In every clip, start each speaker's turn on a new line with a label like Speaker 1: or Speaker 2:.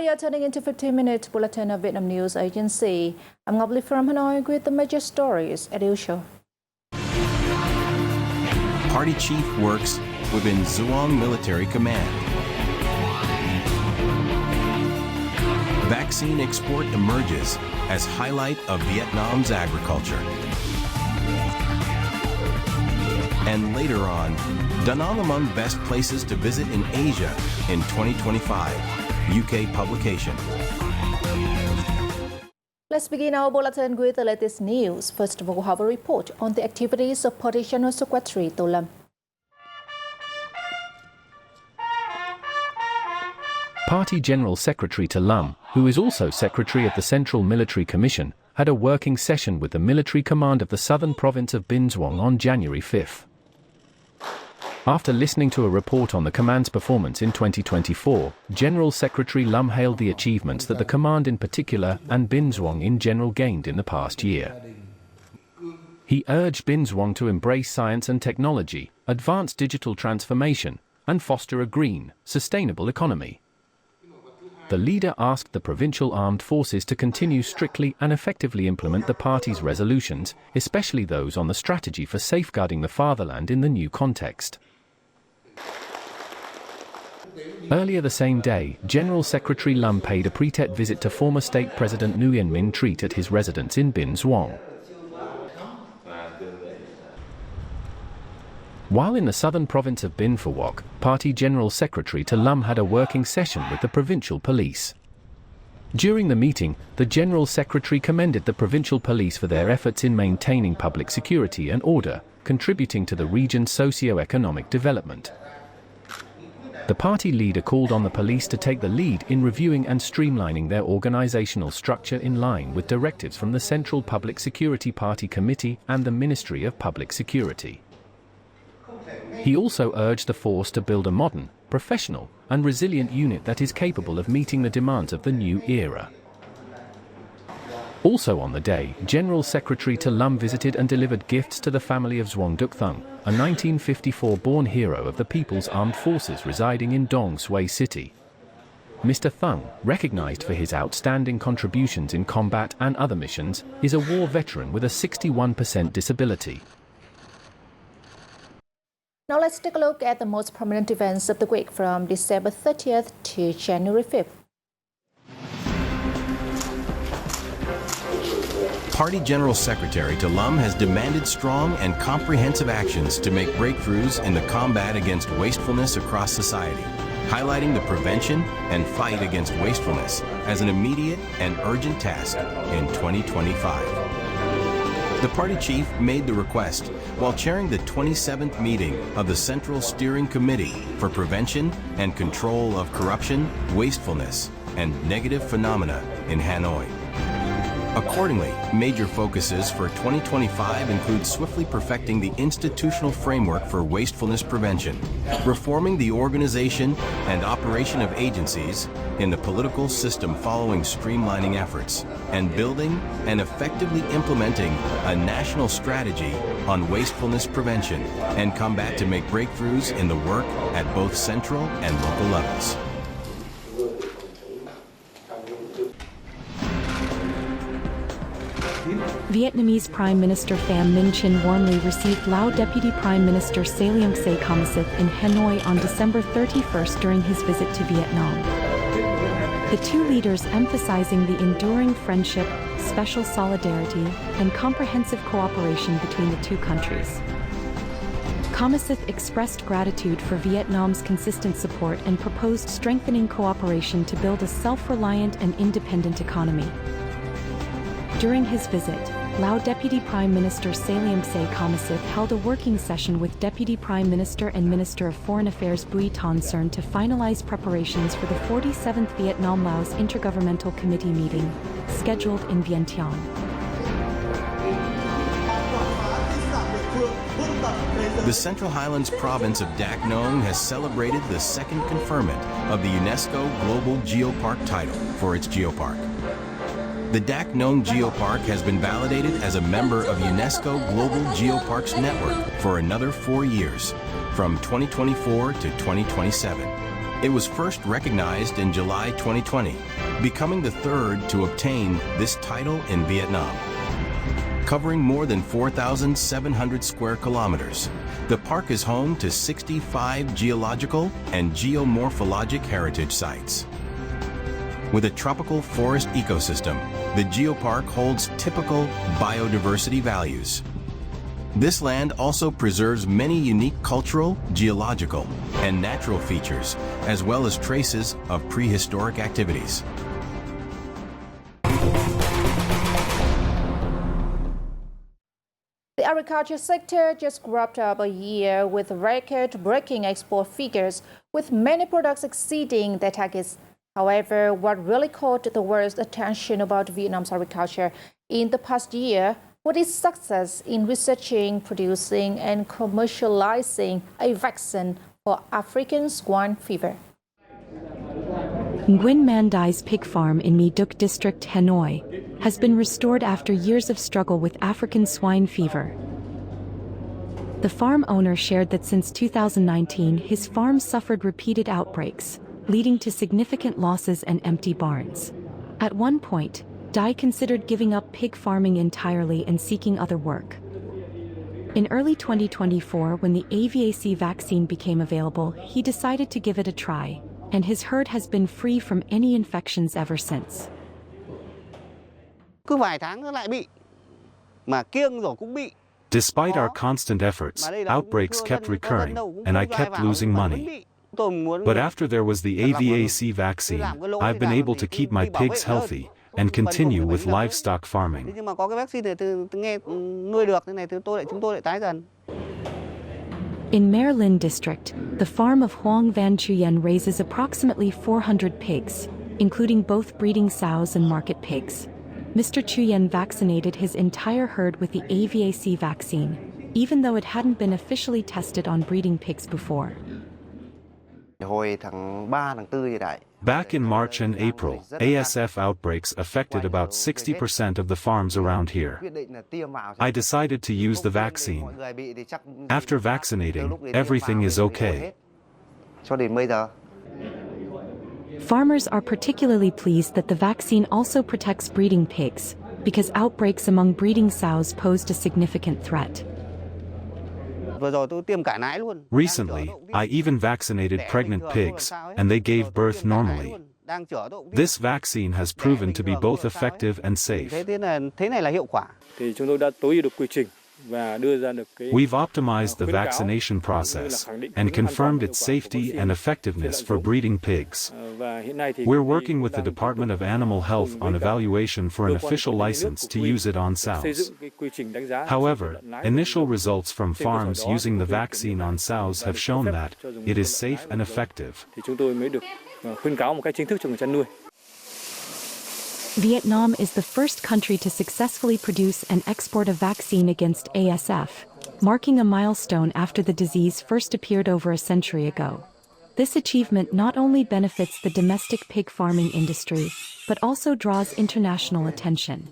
Speaker 1: you're turning into 15-minute bulletin of Vietnam News Agency. I'm Ngọc Ly from Hanoi with the major stories as usual.
Speaker 2: Party chief works within Duong Military Command. Vaccine export emerges as highlight of Vietnam's agriculture. And later on, Danang among best places to visit in Asia in 2025, UK publication.
Speaker 1: Let's begin our bulletin with the latest news. First of all, we have a report on the activities of Party General Secretary To Lam.
Speaker 3: Party General Secretary To Lam, who is also Secretary of the Central Military Commission, had a working session with the military command of the southern province of Binh Duong on January 5. After listening to a report on the command's performance in 2024, General Secretary Lam hailed the achievements that the command in particular and Binh Duong in general gained in the past year. He urged Binh Duong to embrace science and technology, advance digital transformation, and foster a green, sustainable economy. The leader asked the provincial armed forces to continue strictly and effectively implement the party's resolutions, especially those on the strategy for safeguarding the fatherland in the new context. Earlier the same day, General Secretary Lam paid a pre-tet visit to former State President Nguyen Minh Triet at his residence in Binh Duong. While in the southern province of Binh Phuoc, Party General Secretary To Lam had a working session with the provincial police. During the meeting, the General Secretary commended the provincial police for their efforts in maintaining public security and order, contributing to the region's socio-economic development. The party leader called on the police to take the lead in reviewing and streamlining their organizational structure in line with directives from the Central Public Security Party Committee and the Ministry of Public Security. He also urged the force to build a modern, professional, and resilient unit that is capable of meeting the demands of the new era. Also on the day, General Secretary To Lam visited and delivered gifts to the family of Duong Duc Thung, a 1954-born hero of the People's Armed Forces residing in Dong Xuay City. Mr. Thung, recognized for his outstanding contributions in combat and other missions, is a war veteran with a 61% disability.
Speaker 1: Now let's take a look at the most prominent events of the week from December 30th to January 5th.
Speaker 2: Party General Secretary To Lam has demanded strong and comprehensive actions to make breakthroughs in the combat against wastefulness across society, highlighting the prevention and fight against wastefulness as an immediate and urgent task in 2025. The party chief made the request while chairing the 27th meeting of the Central Steering Committee for Prevention and Control of Corruption, Wastefulness, and Negative Phenomena in Hanoi. Accordingly, major focuses for 2025 include swiftly perfecting the institutional framework for wastefulness prevention, reforming the organization and operation of agencies in the political system following streamlining efforts, and building and effectively implementing a national strategy on wastefulness prevention and combat to make breakthroughs in the work at both central and local levels.
Speaker 4: Vietnamese Prime Minister Pham Minh Chinh warmly received Lao Deputy Prime Minister Saleum Se Comesith in Hanoi on December 31st during his visit to Vietnam. The two leaders emphasizing the enduring friendship, special solidarity, and comprehensive cooperation between the two countries. Comesith expressed gratitude for Vietnam's consistent support and proposed strengthening cooperation to build a self-reliant and independent economy. During his visit, Lao Deputy Prime Minister Saleum Se Comesith held a working session with Deputy Prime Minister and Minister of Foreign Affairs Bui Ton Cern to finalize preparations for the 47th Vietnam-Laos Intergovernmental Committee meeting, scheduled in Vientiane.
Speaker 2: The Central Highlands province of Dak Nong has celebrated the second conferment of the UNESCO Global Geopark title for its geopark. The Dak Nong Geopark has been validated as a member of UNESCO Global Geoparks Network for another 4 years, from 2024 to 2027. It was first recognized in July 2020, becoming the third to obtain this title in Vietnam. Covering more than 4,700 square kilometers, the park is home to 65 geological and geomorphologic heritage sites. With a tropical forest ecosystem, the geopark holds typical biodiversity values. This land also preserves many unique cultural, geological, and natural features, as well as traces of prehistoric activities.
Speaker 1: The agriculture sector just wrapped up a year with record-breaking export figures, with many products exceeding their targets. However, what really caught the world's attention about Vietnam's agriculture in the past year was its success in researching, producing, and commercializing a vaccine for African swine fever.
Speaker 4: Nguyen Man Dai's pig farm in My Duc district, Hanoi, has been restored after years of struggle with African swine fever. The farm owner shared that since 2019, his farm suffered repeated outbreaks, leading to significant losses and empty barns. At one point, Dai considered giving up pig farming entirely and seeking other work. In early 2024, when the AVAC vaccine became available, he decided to give it a try, and his herd has been free from any infections ever since.
Speaker 5: Despite our constant efforts, outbreaks kept recurring, and I kept losing money. But after there was the AVAC vaccine, I've been able to keep my pigs healthy and continue with livestock farming.
Speaker 4: In Mae Linh district, the farm of Hoang Van Truyen raises approximately 400 pigs, including both breeding sows and market pigs. Mr. Truyen vaccinated his entire herd with the AVAC vaccine, even though it hadn't been officially tested on breeding pigs before.
Speaker 5: Back in March and April, ASF outbreaks affected about 60% of the farms around here. I decided to use the vaccine. After vaccinating, everything is okay.
Speaker 4: Farmers are particularly pleased that the vaccine also protects breeding pigs, because outbreaks among breeding sows posed a significant threat.
Speaker 5: Recently, I even vaccinated pregnant pigs, and they gave birth normally. This vaccine has proven to be both effective and safe. We've optimized the vaccination process and confirmed its safety and effectiveness for breeding pigs. We're working with the Department of Animal Health on evaluation for an official license to use it on sows. However, initial results from farms using the vaccine on sows have shown that it is safe and effective.
Speaker 4: Vietnam is the first country to successfully produce and export a vaccine against ASF, marking a milestone after the disease first appeared over a century ago. This achievement not only benefits the domestic pig farming industry, but also draws international attention.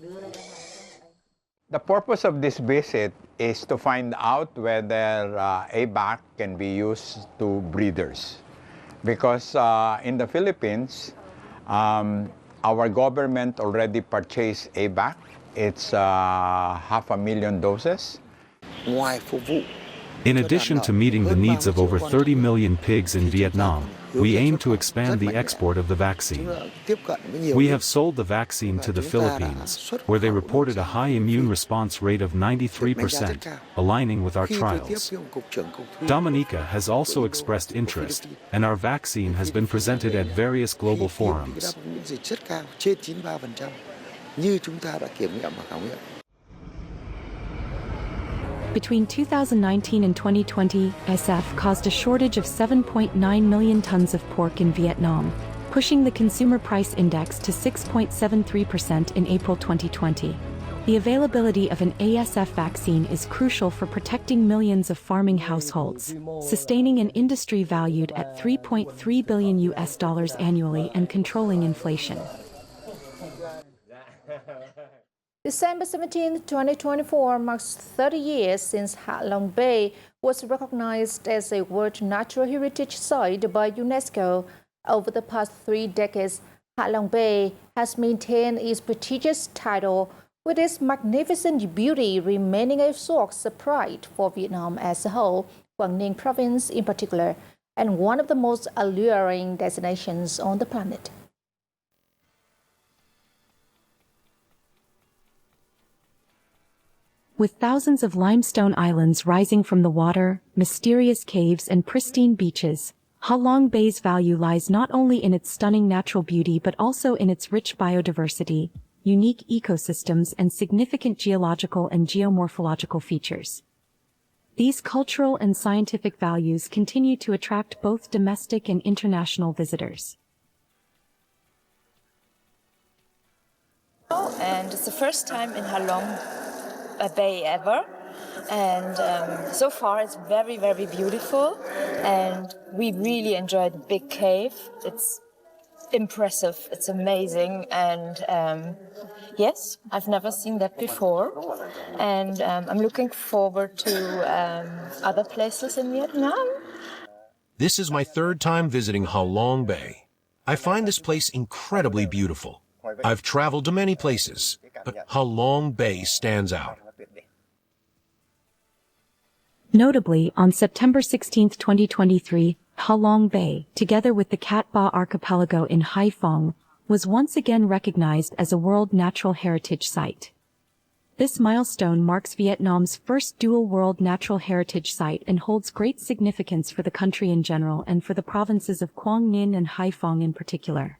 Speaker 6: The purpose of this visit is to find out whether AVAC can be used to breeders. Because in the Philippines, our government already purchased AVAC. It's 500,000 doses.
Speaker 5: In addition to meeting the needs of over 30 million pigs in Vietnam, we aim to expand the export of the vaccine. We have sold the vaccine to the Philippines, where they reported a high immune response rate of 93%, aligning with our trials. Dominica has also expressed interest, and our vaccine has been presented at various global forums.
Speaker 4: Between 2019 and 2020, SF caused a shortage of 7.9 million tons of pork in Vietnam, pushing the consumer price index to 6.73% in April 2020. The availability of an ASF vaccine is crucial for protecting millions of farming households, sustaining an industry valued at $3.3 billion annually and controlling inflation.
Speaker 1: December 17, 2024 marks 30 years since Ha Long Bay was recognized as a World Natural Heritage Site by UNESCO. Over the past 3 decades, Hạ Long Bay has maintained its prestigious title, with its magnificent beauty remaining a source of pride for Vietnam as a whole, Quảng Ninh province in particular, and one of the most alluring destinations on the planet.
Speaker 4: With thousands of limestone islands rising from the water, mysterious caves and pristine beaches, Ha Long Bay's value lies not only in its stunning natural beauty but also in its rich biodiversity, unique ecosystems and significant geological and geomorphological features. These cultural and scientific values continue to attract both domestic and international visitors.
Speaker 7: And it's the first time in Ha Long Bay ever, and so far it's very, very beautiful, and we really enjoyed the big cave. It's impressive, it's amazing, and yes, I've never seen that before, and I'm looking forward to other places in Vietnam.
Speaker 2: This is my 3rd time visiting Ha Long Bay. I find this place incredibly beautiful. I've traveled to many places, but Ha Long Bay stands out.
Speaker 4: Notably, on September 16, 2023, Ha Long Bay, together with the Cat Ba Archipelago in Hai Phong, was once again recognized as a World Natural Heritage Site. This milestone marks Vietnam's first dual World Natural Heritage Site and holds great significance for the country in general and for the provinces of Quang Ninh and Hai Phong in particular.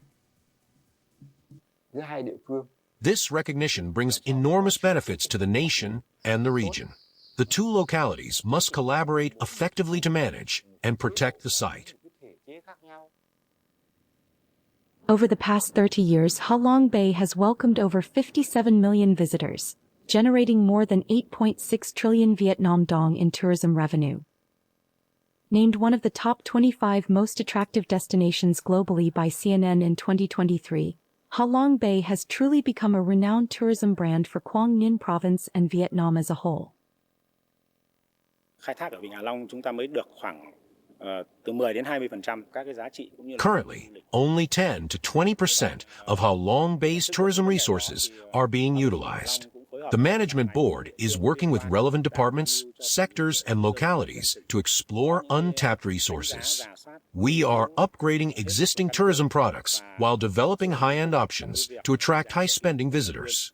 Speaker 2: This recognition brings enormous benefits to the nation and the region. The 2 localities must collaborate effectively to manage and protect the site.
Speaker 4: Over the past 30 years, Ha Long Bay has welcomed over 57 million visitors, generating more than 8.6 trillion Vietnam dong in tourism revenue. Named one of the top 25 most attractive destinations globally by CNN in 2023, Ha Long Bay has truly become a renowned tourism brand for Quang Ninh province and Vietnam as a whole.
Speaker 2: Currently, only 10 to 20% of Ha Long Bay's tourism resources are being utilized. The management board is working with relevant departments, sectors, and localities to explore untapped resources. We are upgrading existing tourism products while developing high-end options to attract high-spending visitors.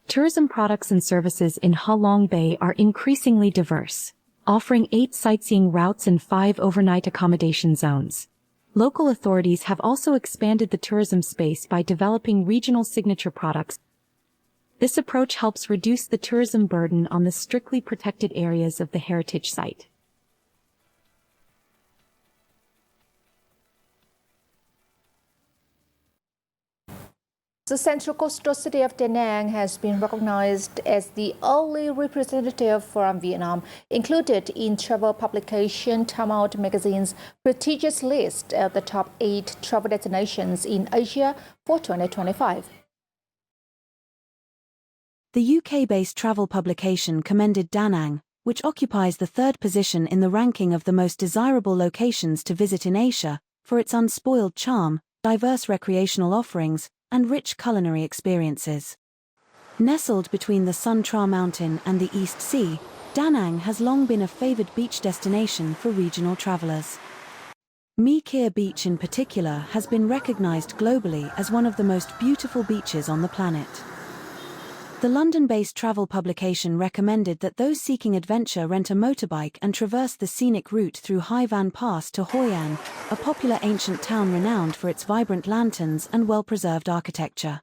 Speaker 4: Tourism products and services in Ha Long Bay are increasingly diverse, offering 8 sightseeing routes and 5 overnight accommodation zones. Local authorities have also expanded the tourism space by developing regional signature products. This approach helps reduce the tourism burden on the strictly protected areas of the heritage site.
Speaker 1: The central coastal city of Da Nang has been recognized as the only representative from Vietnam included in travel publication Time Out magazine's prestigious list of the top 8 travel destinations in Asia for 2025.
Speaker 8: The UK-based travel publication commended Da Nang, which occupies the 3rd position in the ranking of the most desirable locations to visit in Asia, for its unspoiled charm, diverse recreational offerings, and rich culinary experiences. Nestled between the Sun Tra Mountain and the East Sea, Da Nang has long been a favored beach destination for regional travelers. My Kia Beach in particular has been recognized globally as one of the most beautiful beaches on the planet. The London-based travel publication recommended that those seeking adventure rent a motorbike and traverse the scenic route through Hai Van Pass to Hoi An, a popular ancient town renowned for its vibrant lanterns and well-preserved architecture.